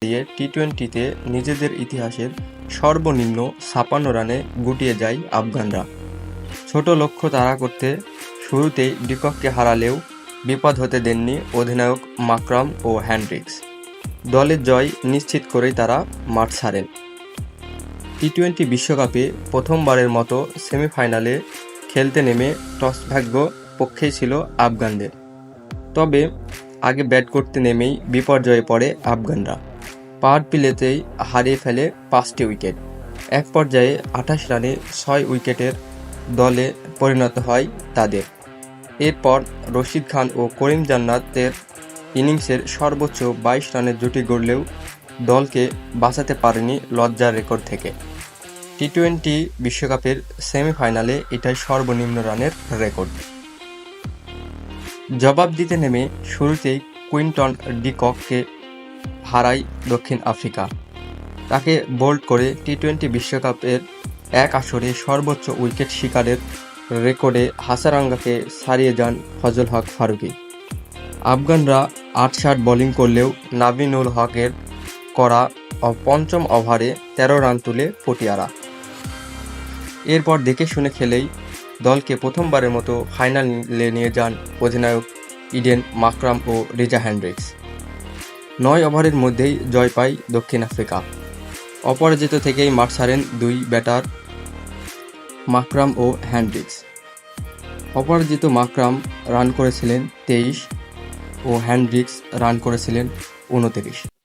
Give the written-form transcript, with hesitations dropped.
দিয়ে টি-টোয়েন্টিতে নিজেদের ইতিহাসের সর্বনিম্ন ৫৬ রানে গুটিয়ে যায় আফগানরা। ছোট লক্ষ্য তাড়া করতে শুরুতেই ডিকককে হারালেও বিপদ হতে দেননি অধিনায়ক মাকরাম ও হেনড্রিক্স। দলের জয় নিশ্চিত করেই তারা মাঠ ছাড়েন। টি-টোয়েন্টি বিশ্বকাপে প্রথমবারের মতো সেমিফাইনালে খেলতে নেমে টসভাগ্য পক্ষেই ছিল আফগানদের। তবে আগে ব্যাট করতে নেমেই বিপর্যয়ে পড়ে আফগানরা। পাওয়ার প্লেতেই হারিয়ে ফেলে ৫টি উইকেট। এক পর্যায়ে ২৮ রানে ৬ উইকেটের দলে পরিণত হয় তাদের। এরপর রশিদ খান ও করিম জান্নাতের ইনিংসের সর্বোচ্চ ২২ রানের জুটি গড়লেও দলকে বাঁচাতে পারেনি লজ্জার রেকর্ড থেকে। টি-টোয়েন্টি বিশ্বকাপের সেমিফাইনালে এটাই সর্বনিম্ন রানের রেকর্ড। জবাব দিতে নেমে শুরুতেই কুইন্টন ডি-কককে হারায় দক্ষিণ আফ্রিকা। তাকে বোল্ড করে টি-টোয়েন্টি বিশ্বকাপের এক আসরে সর্বোচ্চ উইকেট শিকারের রেকর্ডে হাসারাঙ্গাকে ছাড়িয়ে যান ফজল হক ফারুকী। আফগানরা ৮ বোলিং করলেও নাবিনুল হকের করা পঞ্চম ওভারে ১৩ রান তুলে পটিয়ারা। এরপর দেখে শুনে খেলেই দলকে প্রথমবারের মতো ফাইনালে নিয়ে যান অধিনায়ক ইডেন মাকরাম ও রিজা হেনড্রিক্স। ৯ ওভারের মধ্যেই জয় পায় দক্ষিণ আফ্রিকা। অপরাজিত থেকেই মাঠ ছাড়েন দুই ব্যাটার মাকরাম ও হেনড্রিক্স। অপরাজিত মাকরাম রান করেছিলেন ২৩ ও হেনড্রিক্স রান করেছিলেন ২৯।